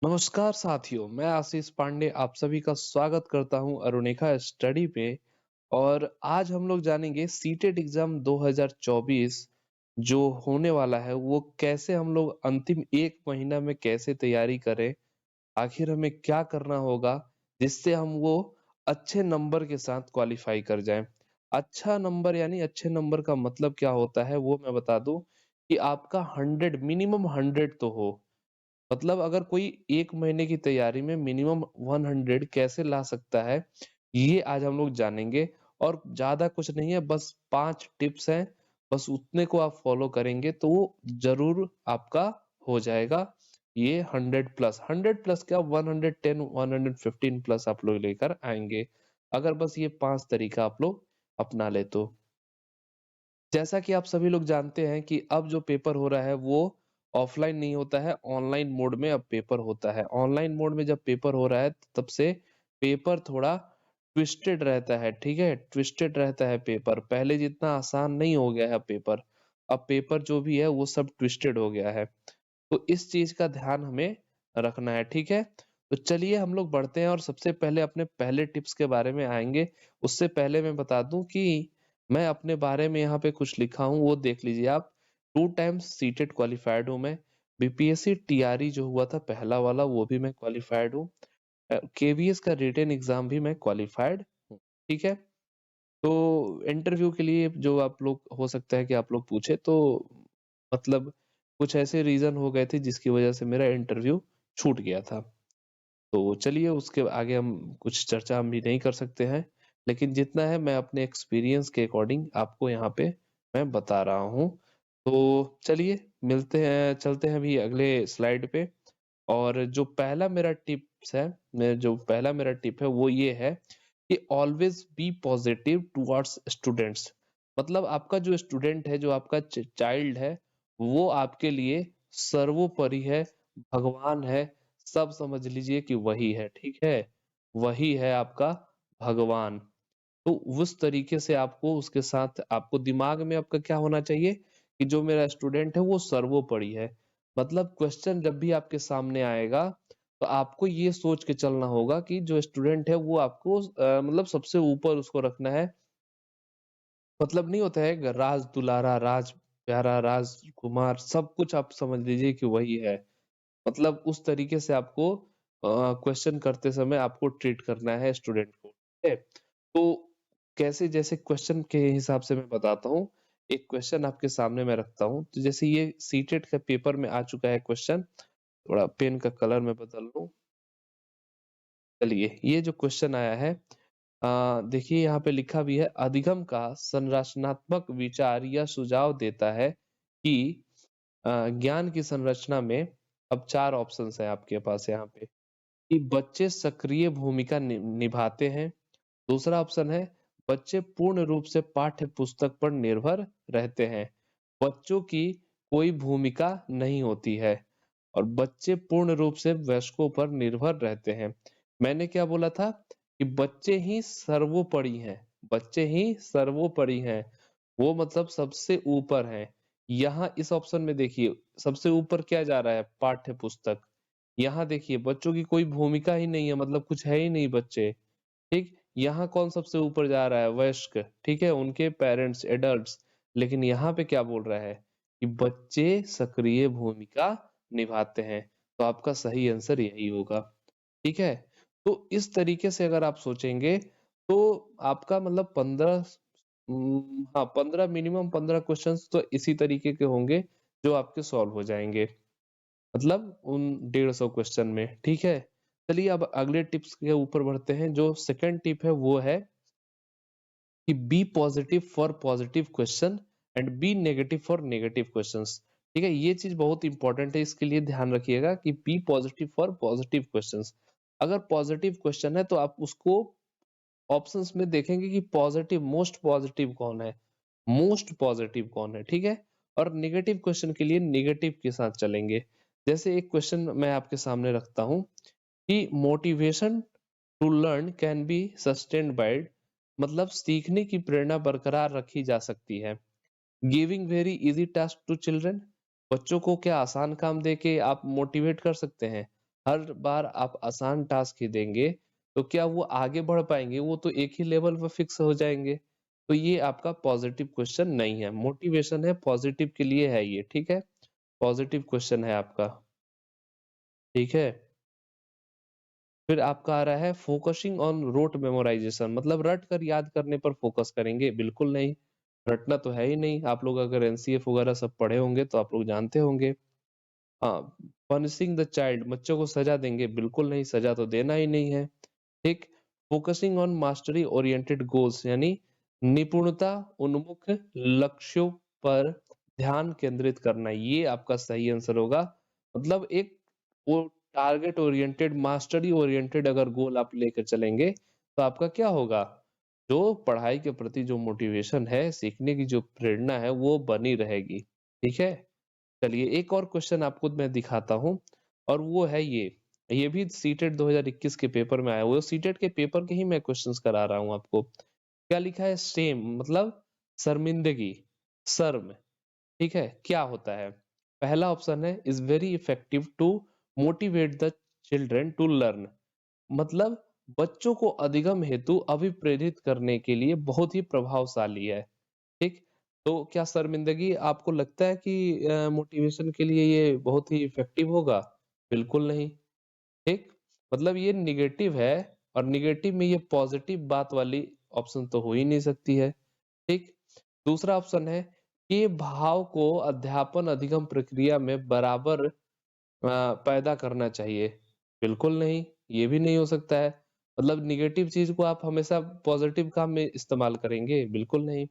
नमस्कार साथियों, मैं आशीष पांडे आप सभी का स्वागत करता हूं अरुणिका स्टडी पे। और आज हम लोग जानेंगे सीटेट एग्जाम 2024 जो होने वाला है वो कैसे हम लोग अंतिम एक महीना में कैसे तैयारी करें। आखिर हमें क्या करना होगा जिससे हम वो अच्छे नंबर के साथ क्वालिफाई कर जाएं। अच्छा नंबर यानी अच्छे नंबर का मतलब क्या होता है वो मैं बता दूं कि आपका 100 मिनिमम 100 तो हो। मतलब अगर कोई एक महीने की तैयारी में मिनिमम 100 कैसे ला सकता है, ये आज हम लोग जानेंगे। और ज्यादा कुछ नहीं है, बस 5 टिप्स हैं। बस उतने को आप फॉलो करेंगे तो वो जरूर आपका हो जाएगा। ये 100 प्लस क्या 110 115 प्लस आप लोग लेकर आएंगे अगर बस ये 5 तरीका आप लोग अपना ले तो। जैसा कि आप सभी लोग जानते हैं कि अब जो पेपर हो रहा है वो ऑफलाइन नहीं होता है, ऑनलाइन मोड में अब पेपर होता है। ऑनलाइन मोड में जब पेपर हो रहा है तब से पेपर थोड़ा ट्विस्टेड रहता है। ठीक है, ट्विस्टेड रहता है पेपर, पहले जितना आसान नहीं हो गया है पेपर। अब पेपर जो भी है वो सब ट्विस्टेड हो गया है, तो इस चीज का ध्यान हमें रखना है। ठीक है, तो चलिए हम लोग बढ़ते हैं और सबसे पहले अपने पहले टिप्स के बारे में आएंगे। उससे पहले मैं बता दूं कि मैं अपने बारे में यहाँ पे कुछ लिखा हूँ, वो देख लीजिए आप। 2 टाइम्स सीटेट क्वालिफाइड हूँ मैं। बीपीएससी टीआरई जो हुआ था पहला वाला वो भी मैं क्वालिफाइड हूँ। केवीएस का रिटन एग्जाम भी मैं क्वालिफाइड हूँ। ठीक है, तो इंटरव्यू के लिए जो आप लोग हो सकता है कि आप लोग पूछे तो मतलब कुछ ऐसे रीजन हो गए थे जिसकी वजह से मेरा इंटरव्यू छूट गया था। तो चलिए उसके आगे हम कुछ चर्चा हम भी नहीं कर सकते हैं, लेकिन जितना है मैं अपने एक्सपीरियंस के अकॉर्डिंग आपको यहाँ पे मैं बता रहा हूँ। तो चलिए मिलते हैं, चलते हैं अभी अगले स्लाइड पे। और जो पहला मेरा टिप्स है, मैं जो पहला मेरा टिप है वो ये है कि always be positive towards students. मतलब आपका जो स्टूडेंट है, जो आपका चाइल्ड है, वो आपके लिए सर्वोपरि है, भगवान है। सब समझ लीजिए कि वही है। ठीक है, वही है आपका भगवान। तो उस तरीके से आपको उसके साथ आपको दिमाग में आपका क्या होना चाहिए कि जो मेरा स्टूडेंट है वो सर्वोपरि है। मतलब क्वेश्चन जब भी आपके सामने आएगा तो आपको ये सोच के चलना होगा कि जो स्टूडेंट है वो आपको मतलब सबसे ऊपर उसको रखना है। मतलब नहीं होता है राज दुलारा, राज प्यारा, राजकुमार, सब कुछ आप समझ लीजिए कि वही है। मतलब उस तरीके से आपको क्वेश्चन करते समय आपको ट्रीट करना है स्टूडेंट को। ठीक है, तो कैसे, जैसे क्वेश्चन के हिसाब से मैं बताता हूँ। एक क्वेश्चन आपके सामने मैं रखता हूँ, तो जैसे ये सीटेट का पेपर में आ चुका है क्वेश्चन। थोड़ा पेन का कलर मैं बदल लूं। चलिए ये जो क्वेश्चन आया है, देखिए यहाँ पे लिखा भी है, अधिगम का संरचनात्मक विचार यह सुझाव देता है कि ज्ञान की संरचना में, अब 4 ऑप्शंस है आपके पास यहाँ पे, कि बच्चे सक्रिय भूमिका निभाते हैं। दूसरा ऑप्शन है बच्चे पूर्ण रूप से पाठ्य पुस्तक पर निर्भर रहते हैं, बच्चों की कोई भूमिका नहीं होती है। और बच्चे पूर्ण रूप से वयस्कों पर निर्भर रहते हैं। मैंने क्या बोला था कि बच्चे ही सर्वोपरि हैं, बच्चे ही सर्वोपरि हैं। वो मतलब सबसे ऊपर हैं। यहाँ इस ऑप्शन में देखिए सबसे ऊपर क्या जा रहा है, पाठ्य पुस्तक। यहाँ देखिए बच्चों की कोई भूमिका ही नहीं है, मतलब कुछ है ही नहीं बच्चे। ठीक, यहाँ कौन सबसे ऊपर जा रहा है, वयस्क। ठीक है, उनके पेरेंट्स, एडल्ट्स। लेकिन यहाँ पे क्या बोल रहा है कि बच्चे सक्रिय भूमिका निभाते हैं। तो आपका सही आंसर यही होगा। ठीक है, तो इस तरीके से अगर आप सोचेंगे तो आपका मतलब 15, हाँ 15, मिनिमम 15 क्वेश्चंस तो इसी तरीके के होंगे जो आपके सॉल्व हो जाएंगे, मतलब उन 150 क्वेश्चन में। ठीक है, चलिए अब अगले टिप्स के ऊपर बढ़ते हैं। जो सेकंड टिप है वो है कि be positive for positive question and be negative for negative questions. ठीक है, ये चीज बहुत इंपॉर्टेंट है, इसके लिए ध्यान रखिएगा कि be positive for positive questions. अगर पॉजिटिव क्वेश्चन है तो आप उसको ऑप्शंस में देखेंगे कि पॉजिटिव, मोस्ट पॉजिटिव कौन है, मोस्ट पॉजिटिव कौन है। ठीक है, और नेगेटिव क्वेश्चन के लिए नेगेटिव के साथ चलेंगे। जैसे एक क्वेश्चन मैं आपके सामने रखता हूं कि motivation to learn can be sustained by, मतलब सीखने की प्रेरणा बरकरार रखी जा सकती है। Giving very easy task to children, बच्चों को क्या आसान काम दे के आप मोटिवेट कर सकते हैं। हर बार आप आसान टास्क ही देंगे तो क्या वो आगे बढ़ पाएंगे? वो तो एक ही लेवल पर फिक्स हो जाएंगे। तो ये आपका पॉजिटिव क्वेश्चन नहीं है, मोटिवेशन है, पॉजिटिव के लिए है ये, ठीक है। पॉजिटिव क्वेश्चन है आपका, ठीक है। फिर आपका आ रहा है फोकसिंग ऑन रोट मेमोराइजेशन, मतलब रट कर याद करने पर फोकस करेंगे? बिल्कुल नहीं, रटना तो है ही नहीं। आप लोग अगर एनसीएफ वगैरह सब पढ़े होंगे तो आप लोग जानते होंगे। हाँ, पनिशिंग द चाइल्ड, बच्चों को सजा देंगे? बिल्कुल नहीं, सजा तो देना ही नहीं है, ठीक। Focusing on mastery oriented goals, यानी निपुणता उन्मुख लक्ष्यों पर ध्यान केंद्रित करना, ये आपका सही आंसर होगा। मतलब एक वो टारगेट ओरिएंटेड, मास्टरी ओरिएंटेड अगर गोल आप लेकर चलेंगे तो आपका क्या होगा? जो पढ़ाई के प्रति जो मोटिवेशन है, सीखने की जो प्रेरणा है, वो बनी रहेगी, ठीक है। चलिए एक और क्वेश्चन आपको मैं दिखाता हूँ, और वो है ये भी सीटेट 2021 के पेपर में आया हुआ है। सीटेट के पेपर के ही मैं क्वेश्चंस करा रहा हूँ आपको। क्या लिखा है? शेम मतलब शर्मिंदगी, शर्म, ठीक है। क्या होता है? पहला ऑप्शन है is very effective to motivate the children to learn, मतलब बच्चों को अधिगम हेतु अभिप्रेरित करने के लिए बहुत ही प्रभावशाली है, ठीक। तो क्या शर्मिंदगी आपको लगता है कि मोटिवेशन के लिए ये बहुत ही इफेक्टिव होगा? बिल्कुल नहीं, ठीक। मतलब ये निगेटिव है, और निगेटिव में ये पॉजिटिव बात वाली ऑप्शन तो हो ही नहीं सकती है, ठीक। दूसरा ऑप्शन है कि भाव को अध्यापन अधिगम प्रक्रिया में बराबर पैदा करना चाहिए? बिल्कुल नहीं, ये भी नहीं हो सकता है। मतलब निगेटिव चीज को आप हमेशा पॉजिटिव काम में इस्तेमाल करेंगे? बिल्कुल नहीं।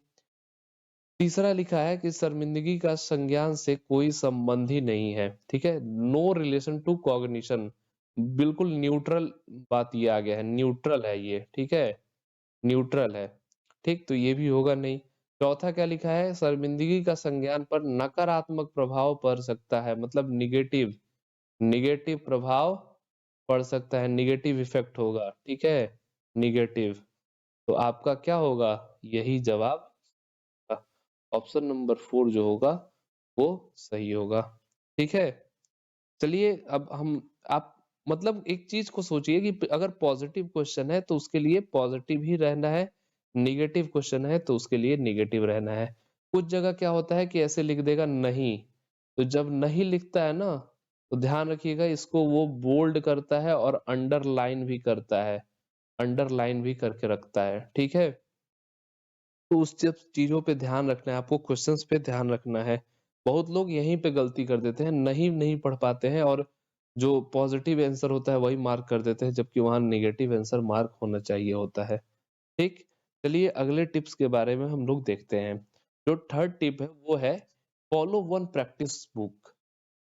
तीसरा लिखा है कि शर्मिंदगी का संज्ञान से कोई संबंध ही नहीं है, ठीक है। नो रिलेशन टू कॉग्निशन, बिल्कुल न्यूट्रल बात ये आ गया है, न्यूट्रल है ये, ठीक है, न्यूट्रल है, ठीक। तो ये भी होगा नहीं। चौथा क्या लिखा है? शर्मिंदगी का संज्ञान पर नकारात्मक प्रभाव पड़ सकता है, मतलब निगेटिव, निगेटिव प्रभाव पड़ सकता है, निगेटिव इफेक्ट होगा, ठीक है, निगेटिव। तो आपका क्या होगा? यही जवाब, ऑप्शन नंबर 4 जो होगा वो सही होगा, ठीक है। चलिए अब हम, आप मतलब एक चीज को सोचिए कि अगर पॉजिटिव क्वेश्चन है तो उसके लिए पॉजिटिव ही रहना है, निगेटिव क्वेश्चन है तो उसके लिए निगेटिव रहना है। कुछ जगह क्या होता है कि ऐसे लिख देगा नहीं, तो जब नहीं लिखता है ना, तो ध्यान रखिएगा इसको वो बोल्ड करता है और अंडरलाइन भी करता है, अंडरलाइन भी करके रखता है, ठीक है। तो उस सब चीजों पे ध्यान रखना है आपको, क्वेश्चंस पे ध्यान रखना है। बहुत लोग यहीं पे गलती कर देते हैं, नहीं नहीं पढ़ पाते हैं, और जो पॉजिटिव आंसर होता है वही मार्क कर देते हैं, जबकि वहां नेगेटिव आंसर मार्क होना चाहिए होता है, ठीक। चलिए अगले टिप्स के बारे में हम लोग देखते हैं। जो थर्ड टिप है वो है follow one practice book,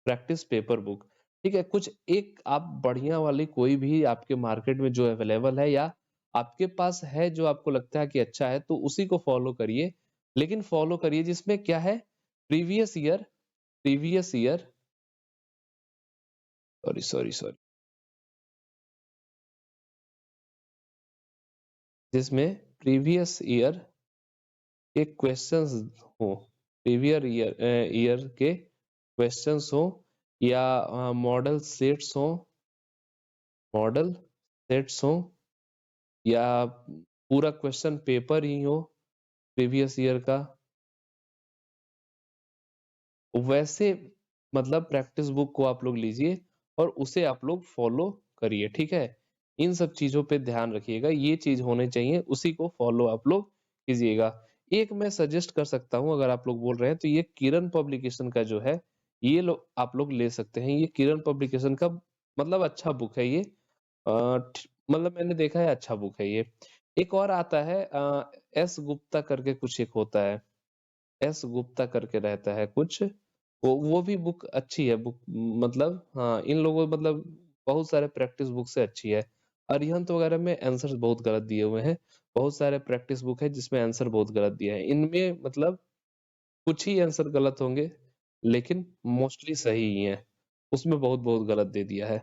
practice paper book, ठीक है। कुछ एक आप बढ़िया वाली कोई भी आपके मार्केट में जो अवेलेबल है, या आपके पास है जो आपको लगता है कि अच्छा है, तो उसी को फॉलो करिए। लेकिन फॉलो करिए जिसमें क्या है, previous year, previous year, sorry sorry sorry, जिसमें प्रीवियस ईयर के क्वेश्चंस हो, प्रीवियस ईयर ईयर के क्वेश्चंस हो, या मॉडल सेट्स हो, मॉडल सेट्स हो, या पूरा क्वेश्चन पेपर ही हो प्रीवियस ईयर का, वैसे मतलब प्रैक्टिस बुक को आप लोग लीजिए और उसे आप लोग फॉलो करिए, ठीक है। इन सब चीजों पे ध्यान रखिएगा, ये चीज होने चाहिए, उसी को फॉलो आप लोग कीजिएगा। एक मैं सजेस्ट कर सकता हूँ, अगर आप लोग बोल रहे हैं तो ये किरण पब्लिकेशन का जो है, ये लोग आप लोग ले सकते हैं। ये किरण पब्लिकेशन का मतलब अच्छा बुक है ये, मतलब मैंने देखा है अच्छा बुक है ये। एक और आता है एस गुप्ता करके कुछ एक होता है, एस गुप्ता करके रहता है कुछ, वो भी बुक अच्छी है बुक, मतलब हाँ इन लोगों मतलब बहुत सारे प्रैक्टिस बुक से अच्छी है। अरिहंत वगैरह में आंसर बहुत गलत दिए हुए हैं, बहुत सारे प्रैक्टिस बुक है जिसमें आंसर बहुत गलत दिया है, इनमें मतलब कुछ ही आंसर गलत होंगे, लेकिन मोस्टली सही ही है, उसमें बहुत बहुत गलत दे दिया है,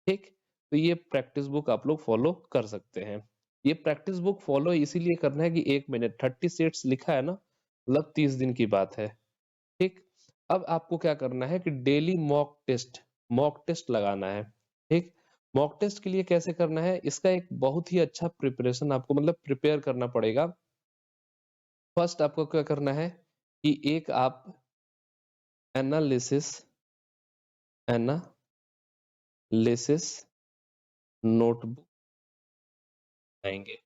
ठीक। तो ये प्रैक्टिस बुक आप लोग फॉलो कर सकते हैं। ये प्रैक्टिस बुक फॉलो इसीलिए करना है कि 1 मिनट 30 सेट्स लिखा है ना, मतलब 30 दिन की बात है, ठीक। अब आपको क्या करना है कि daily mock test, mock test लगाना है। ठीक। मॉक टेस्ट के लिए कैसे करना है, इसका एक बहुत ही अच्छा प्रिपरेशन आपको मतलब प्रिपेयर करना पड़ेगा। फर्स्ट आपको क्या करना है कि एक आप एनालिसिस एनालिसिस नोटबुक बनाएंगे।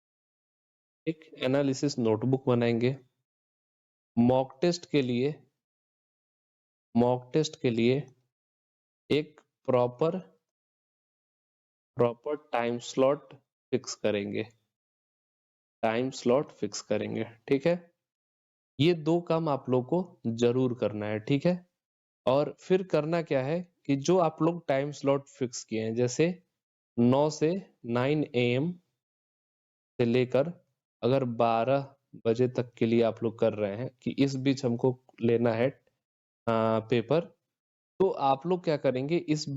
एक एनालिसिस नोटबुक बनाएंगे। मॉक टेस्ट के लिए एक proper proper time slot fix करेंगे। ठीक है, ये दो काम आप लोग को जरूर करना है। ठीक है, और फिर करना क्या है कि जो आप लोग टाइम स्लॉट फिक्स किए हैं, जैसे 9 से 9 AM से लेकर अगर 12 बजे तक के लिए आप लोग कर रहे हैं कि इस बीच हमको लेना है पेपर, तो आप लोग क्या करेंगे, इस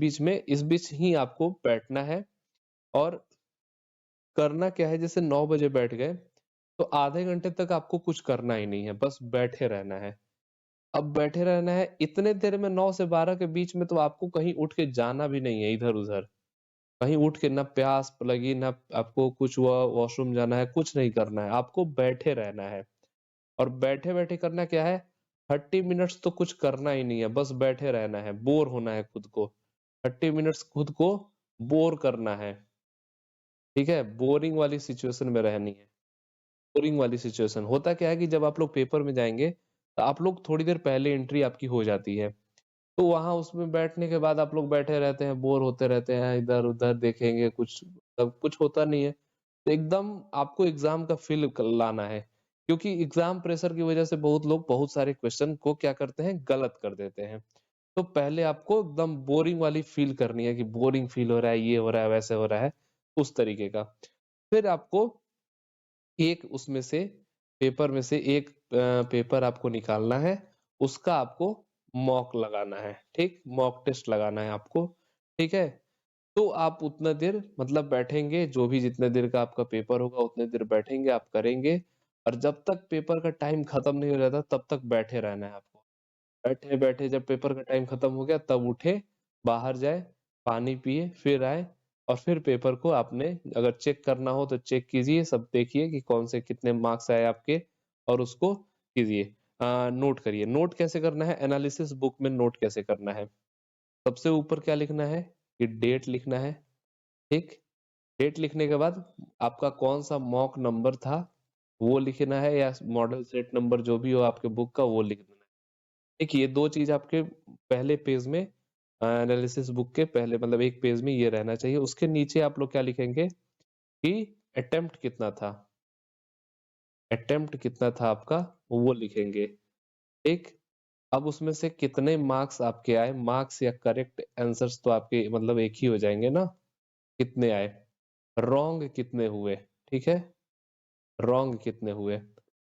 बीच ही आपको बैठना है। और करना क्या है, जैसे 9 बजे बैठ गए तो आधे घंटे तक आपको कुछ करना ही नहीं है, बस बैठे रहना है। अब बैठे रहना है इतने देर में, 9 से 12 के बीच में तो आपको कहीं उठ के जाना भी नहीं है इधर उधर। कहीं उठ के ना प्यास लगी ना आपको कुछ हुआ वॉशरूम जाना है, कुछ नहीं करना है, आपको बैठे रहना है। और बैठे बैठे करना क्या है, 30 मिनट्स तो कुछ करना ही नहीं है, बस बैठे रहना है, बोर होना है खुद को। 30 मिनट्स खुद को बोर करना है। ठीक है, बोरिंग वाली सिचुएशन में रहनी है। बोरिंग वाली सिचुएशन होता क्या है कि जब आप लोग पेपर में जाएंगे तो आप लोग थोड़ी देर पहले एंट्री आपकी हो जाती है, तो वहां उसमें बैठने के बाद आप लोग बैठे रहते हैं, बोर होते रहते हैं, इधर उधर देखेंगे, कुछ तब कुछ होता नहीं है। तो एकदम आपको एग्जाम का फील लाना है, क्योंकि एग्जाम प्रेशर की वजह से बहुत लोग बहुत सारे क्वेश्चन को क्या करते हैं, गलत कर देते हैं। तो पहले आपको एकदम बोरिंग वाली फील करनी है कि बोरिंग फील हो रहा है, ये हो रहा है, वैसे हो रहा है, उस तरीके का। फिर आपको एक उसमें से पेपर में से एक पेपर आपको निकालना है, उसका आपको मॉक लगाना है। ठीक, मॉक टेस्ट लगाना है आपको। ठीक है, तो आप उतना देर मतलब बैठेंगे, जो भी जितने देर का आपका पेपर होगा उतने देर बैठेंगे, आप करेंगे। और जब तक पेपर का टाइम खत्म नहीं हो जाता तब तक बैठे रहना है आपको। बैठे बैठे जब पेपर का टाइम खत्म हो गया तब उठे, बाहर जाए, पानी पिए, फिर आए, और फिर पेपर को आपने अगर चेक करना हो तो चेक कीजिए, सब देखिए कि कौन से कितने मार्क्स आए आपके, और उसको कीजिए, नोट करिए। नोट कैसे करना है, एनालिसिस बुक में नोट कैसे करना है, सबसे ऊपर क्या लिखना है कि डेट लिखना है। ठीक, डेट लिखने के बाद आपका कौन सा मॉक नंबर था वो लिखना है, या मॉडल सेट नंबर जो भी हो आपके बुक का वो लिखना है। देखिए ये दो चीज आपके पहले पेज में, एनालिसिस बुक के पहले मतलब एक पेज में ये रहना चाहिए। उसके नीचे आप लोग क्या लिखेंगे कि अटेम्प्ट कितना था, अटेम्प्ट कितना था आपका वो लिखेंगे। ठीक, अब उसमें से कितने मार्क्स आपके आए, मार्क्स या करेक्ट आंसर्स तो आपके मतलब एक ही हो जाएंगे ना, कितने आए, रॉन्ग कितने हुए। ठीक है, रॉन्ग कितने हुए।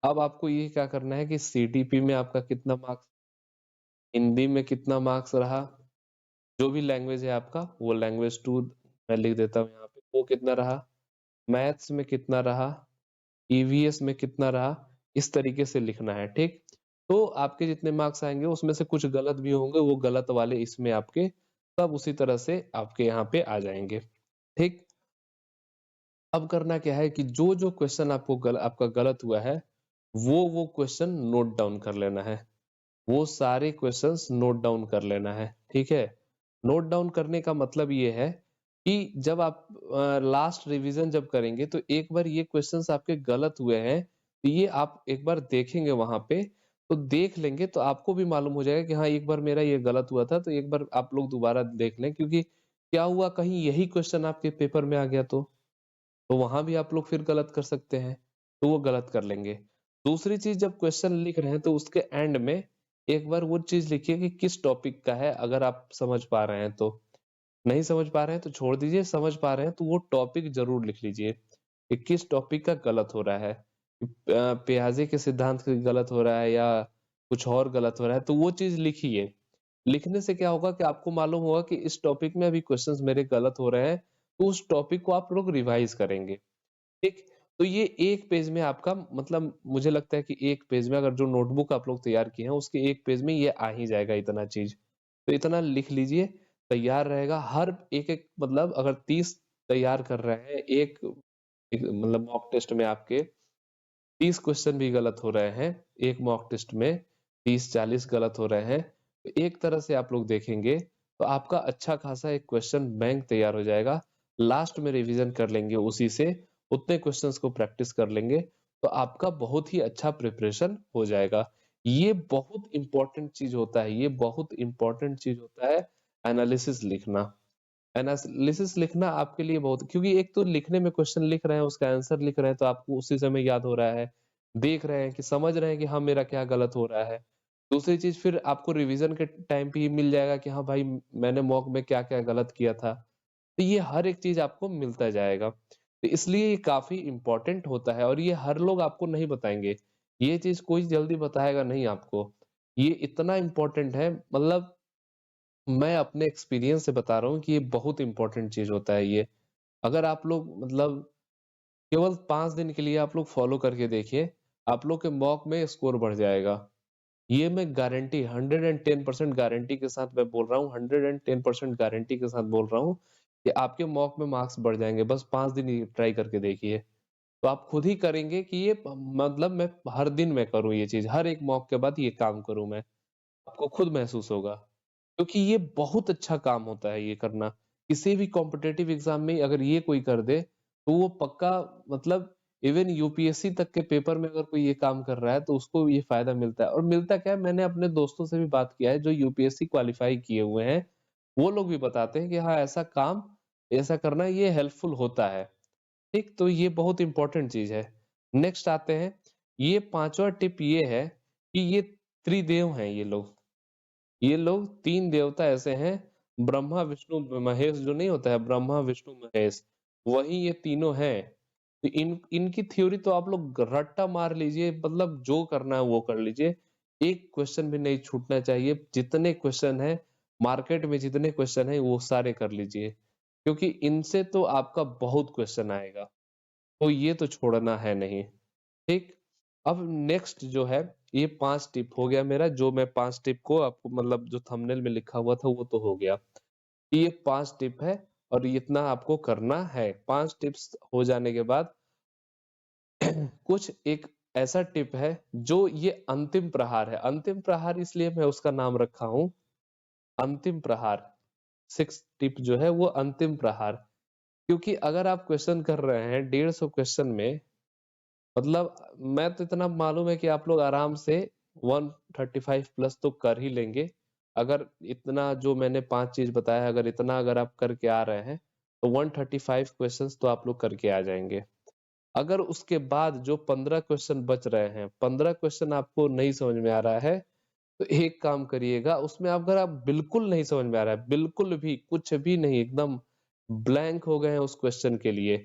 अब आपको ये क्या करना है कि सीटीपी में आपका कितना मार्क्स, हिंदी में कितना मार्क्स रहा, जो भी लैंग्वेज है आपका वो लैंग्वेज टू मैं लिख देता हूँ यहाँ पे, वो कितना रहा, मैथ्स में कितना रहा, ईवीएस में कितना रहा, इस तरीके से लिखना है। ठीक, तो आपके जितने मार्क्स आएंगे उसमें से कुछ गलत भी होंगे, वो गलत वाले इसमें आपके सब उसी तरह से आपके यहाँ पे आ जाएंगे। ठीक, अब करना क्या है कि जो जो क्वेश्चन आपका गलत हुआ है वो क्वेश्चन नोट डाउन कर लेना है, वो सारे क्वेश्चंस नोट डाउन कर लेना है। ठीक है, नोट डाउन करने का मतलब ये है कि जब आप लास्ट रिवीजन जब करेंगे तो एक बार ये क्वेश्चंस आपके गलत हुए हैं तो ये आप एक बार देखेंगे वहां पे, तो देख लेंगे तो आपको भी मालूम हो जाएगा कि हाँ एक बार मेरा ये गलत हुआ था, तो एक बार आप लोग दोबारा देख लें, क्योंकि क्या हुआ कहीं यही क्वेश्चन आपके पेपर में आ गया तो वहां भी आप लोग फिर गलत कर सकते हैं, तो वो गलत कर लेंगे। दूसरी चीज, जब क्वेश्चन लिख रहे हैं तो उसके एंड में एक बार वो चीज लिखिए कि किस टॉपिक का है, अगर आप समझ पा रहे हैं तो। नहीं समझ पा रहे हैं तो छोड़ दीजिए, समझ पा रहे हैं तो वो टॉपिक जरूर लिख लीजिए कि किस टॉपिक का गलत हो रहा है। पियाजे के सिद्धांत का गलत हो रहा है या कुछ और गलत हो रहा है, तो वो चीज लिखिए। लिखने से क्या होगा कि आपको मालूम होगा कि इस टॉपिक में अभी क्वेश्चंस मेरे गलत हो रहे हैं, तो उस टॉपिक को आप लोग रिवाइज करेंगे। ठीक, तो ये एक पेज में आपका मतलब मुझे लगता है कि एक पेज में अगर जो नोटबुक आप लोग तैयार किए हैं उसके एक पेज में ये आ ही जाएगा इतना चीज, तो इतना लिख लीजिए। तैयार रहेगा। हर एक मतलब अगर 30 तैयार कर रहे हैं, एक मतलब मॉक टेस्ट में आपके 30 क्वेश्चन भी गलत हो रहे हैं, एक मॉक टेस्ट में 30-40 गलत हो रहे हैं, तो एक तरह से आप लोग देखेंगे तो आपका अच्छा खासा एक क्वेश्चन बैंक तैयार हो जाएगा। लास्ट में रिवीजन कर लेंगे उसी से, उतने क्वेश्चंस को प्रैक्टिस कर लेंगे तो आपका बहुत ही अच्छा प्रिपरेशन हो जाएगा। ये बहुत इंपॉर्टेंट चीज होता है, ये बहुत इंपॉर्टेंट चीज होता है एनालिसिस लिखना। एनालिसिस लिखना आपके लिए बहुत, क्योंकि एक तो लिखने में क्वेश्चन लिख रहे हैं, उसका आंसर लिख रहे हैं तो आपको उसी समय याद हो रहा है, देख रहे हैं कि समझ रहे हैं कि हाँ मेरा क्या गलत हो रहा है। दूसरी चीज फिर आपको रिवीजन के टाइम पे ही मिल जाएगा कि हाँ भाई मैंने मॉक में क्या क्या गलत किया था। तो ये हर एक चीज आपको मिलता जाएगा, तो इसलिए ये काफी इंपॉर्टेंट होता है और ये हर लोग आपको नहीं बताएंगे, ये चीज कोई जल्दी बताएगा नहीं आपको। ये इतना इम्पोर्टेंट है, मतलब मैं अपने एक्सपीरियंस से बता रहा हूँ कि ये बहुत इंपॉर्टेंट चीज होता है ये। अगर आप लोग मतलब केवल 5 दिन के लिए आप लोग फॉलो करके देखिए, आप लोग के मॉक में स्कोर बढ़ जाएगा। ये मैं गारंटी 110% गारंटी के साथ मैं बोल रहा हूँ, 110% गारंटी के साथ बोल रहा हूँ कि आपके मॉक में मार्क्स बढ़ जाएंगे। बस 5 दिन ही ट्राई करके देखिए, तो आप खुद ही करेंगे कि ये मतलब मैं हर दिन मैं करूँ ये चीज, हर एक मॉक के बाद ये काम करूँ मैं, आपको खुद महसूस होगा। क्योंकि ये बहुत अच्छा काम होता है ये करना। किसी भी कॉम्पिटिटिव एग्जाम में अगर ये कोई कर दे तो वो पक्का, मतलब इवन यूपीएससी तक के पेपर में अगर कोई ये काम कर रहा है तो उसको ये फायदा मिलता है। और मिलता क्या है, मैंने अपने दोस्तों से भी बात किया है जो यूपीएससी क्वालिफाई किए हुए हैं, वो लोग भी बताते हैं कि हाँ ऐसा काम, ऐसा करना ये हेल्पफुल होता है। ठीक, तो ये बहुत इंपॉर्टेंट चीज है। नेक्स्ट आते हैं, ये पांचवा टिप ये है कि ये त्रिदेव हैं ये लोग। ये लोग 3 देवता ऐसे हैं, ब्रह्मा विष्णु महेश जो नहीं होता है, ब्रह्मा विष्णु महेश, वही ये तीनों हैं। तो इनकी थ्योरी तो आप लोग रट्टा मार लीजिए, मतलब जो करना है वो कर लीजिए, एक क्वेश्चन भी नहीं छूटना चाहिए। जितने क्वेश्चन है मार्केट में, जितने क्वेश्चन है वो सारे कर लीजिए, क्योंकि इनसे तो आपका बहुत क्वेश्चन आएगा, तो ये तो छोड़ना है नहीं। ठीक, अब नेक्स्ट जो है, ये 5 टिप हो गया मेरा, जो मैं 5 टिप को आपको मतलब जो थंबनेल में लिखा हुआ था वो तो हो गया। ये 5 टिप है और ये इतना आपको करना है। 5 टिप्स हो जाने के बाद कुछ एक ऐसा टिप है जो ये अंतिम प्रहार है। अंतिम प्रहार इसलिए मैं उसका नाम रखा हूं अंतिम प्रहार। 6 टिप जो है वो अंतिम प्रहार, क्योंकि अगर आप क्वेश्चन कर रहे हैं 150 क्वेश्चन में, मतलब मैं तो इतना मालूम है कि आप लोग आराम से 135 प्लस तो कर ही लेंगे। अगर इतना जो मैंने 5 चीज बताया, अगर इतना अगर आप करके आ रहे हैं तो 135 क्वेश्चंस तो आप लोग करके आ जाएंगे। अगर उसके बाद जो 15 क्वेश्चन बच रहे हैं, 15 क्वेश्चन आपको नहीं समझ में आ रहा है, तो एक काम करिएगा, उसमें अगर आप बिल्कुल नहीं समझ में आ रहा है, बिल्कुल भी कुछ भी नहीं, एकदम ब्लैंक हो गए हैं उस क्वेश्चन के लिए,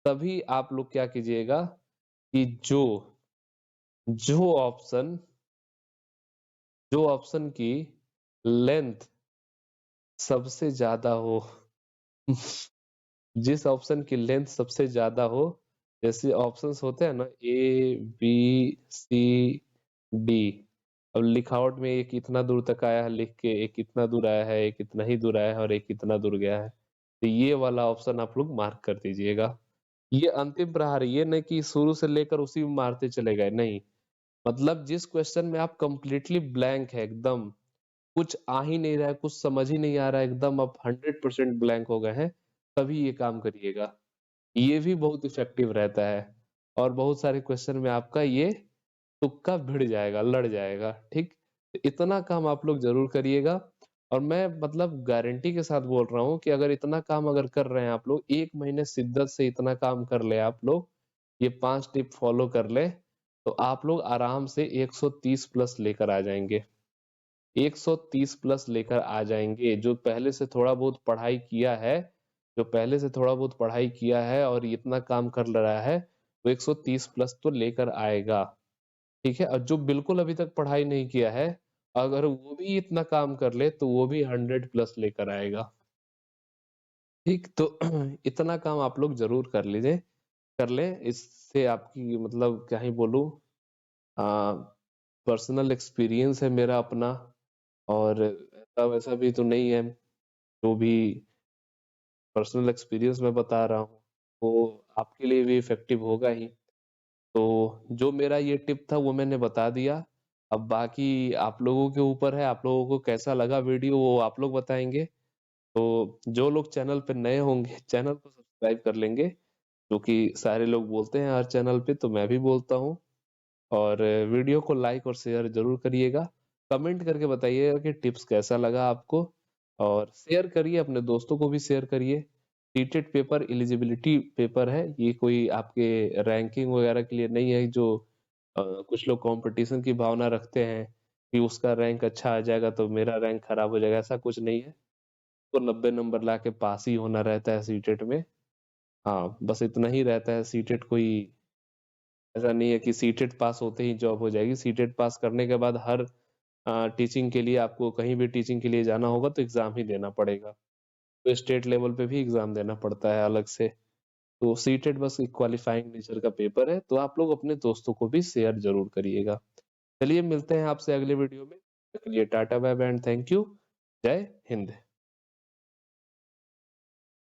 तभी आप लोग क्या कीजिएगा कि जो जो ऑप्शन जो ऑप्शन की लेंथ सबसे ज्यादा हो जिस ऑप्शन की लेंथ सबसे ज्यादा हो, जैसे ऑप्शंस होते हैं ना ए बी सी डी, अब लिखावट में एक इतना दूर तक आया है लिख के, एक इतना दूर आया है, एक इतना ही दूर आया है और एक इतना दूर गया है, तो ये वाला ऑप्शन आप लोग मार्क कर दीजिएगा। ये अंतिम प्रहार, ये नहीं कि शुरू से लेकर उसी में मारते चले गए, नहीं। मतलब जिस क्वेश्चन में आप कंप्लीटली ब्लैंक है, एकदम कुछ आ ही नहीं रहा है, कुछ समझ ही नहीं आ रहा है, एकदम आप 100% ब्लैंक हो गए हैं, तभी ये काम करिएगा। ये भी बहुत इफेक्टिव रहता है और बहुत सारे क्वेश्चन में आपका ये तुक्का भिड़ जाएगा, लड़ जाएगा। ठीक, तो इतना काम आप लोग जरूर करिएगा। और मैं मतलब गारंटी के साथ बोल रहा हूँ कि अगर इतना काम अगर कर रहे हैं आप लोग, 1 महीने शिद्दत से इतना काम कर ले आप लोग, ये 5 टिप फॉलो कर ले, तो आप लोग आराम से 130 प्लस लेकर आ जाएंगे। 130 प्लस लेकर आ जाएंगे। जो पहले से थोड़ा बहुत पढ़ाई किया है, जो पहले से थोड़ा बहुत पढ़ाई किया है और इतना काम कर रहा है, वो 130 प्लस तो लेकर आएगा। ठीक है, और जो बिल्कुल अभी तक पढ़ाई नहीं किया है, अगर वो भी इतना काम कर ले तो वो भी 100 प्लस लेकर आएगा। ठीक, तो इतना काम आप लोग जरूर कर लीजिए, कर ले। इससे आपकी मतलब क्या ही बोलूं, पर्सनल एक्सपीरियंस है मेरा अपना, और ऐसा वैसा भी तो नहीं है। जो भी पर्सनल एक्सपीरियंस मैं बता रहा हूँ वो आपके लिए भी इफेक्टिव होगा ही। तो जो मेरा ये टिप था वो मैंने बता दिया। अब बाकी आप लोगों के ऊपर है, आप लोगों को कैसा लगा वीडियो वो आप लोग बताएंगे। तो जो लोग चैनल पे नए होंगे चैनल को सब्सक्राइब कर लेंगे, जो कि सारे लोग बोलते हैं हर चैनल पे, तो मैं भी बोलता हूँ। और वीडियो को लाइक और शेयर जरूर करिएगा। कमेंट करके बताइएगा कि टिप्स कैसा लगा आपको, और शेयर करिए, अपने दोस्तों को भी शेयर करिए। सीटेट पेपर एलिजिबिलिटी पेपर है, ये कोई आपके रैंकिंग वगैरह के लिए नहीं है। जो कुछ लोग कंपटीशन की भावना रखते हैं कि उसका रैंक अच्छा आ जाएगा तो मेरा रैंक खराब हो जाएगा, ऐसा कुछ नहीं है। तो 90 नंबर ला के पास ही होना रहता है सीटेट में। हाँ, बस इतना ही रहता है। सीटेट कोई ऐसा नहीं है कि सीटेट पास होते ही जॉब हो जाएगी। सीटेट पास करने के बाद हर टीचिंग के लिए आपको कहीं भी टीचिंग के लिए जाना होगा तो एग्जाम ही देना पड़ेगा। तो स्टेट लेवल पे भी एग्जाम देना पड़ता है अलग से। तो सीटेट बस एक क्वालिफाइंग नेचर का पेपर है, तो आप लोग अपने दोस्तों को भी शेयर जरूर करिएगा। चलिए मिलते हैं आपसे अगले वीडियो में। तब तक के लिए tata bye bye and thank you. जय हिंद।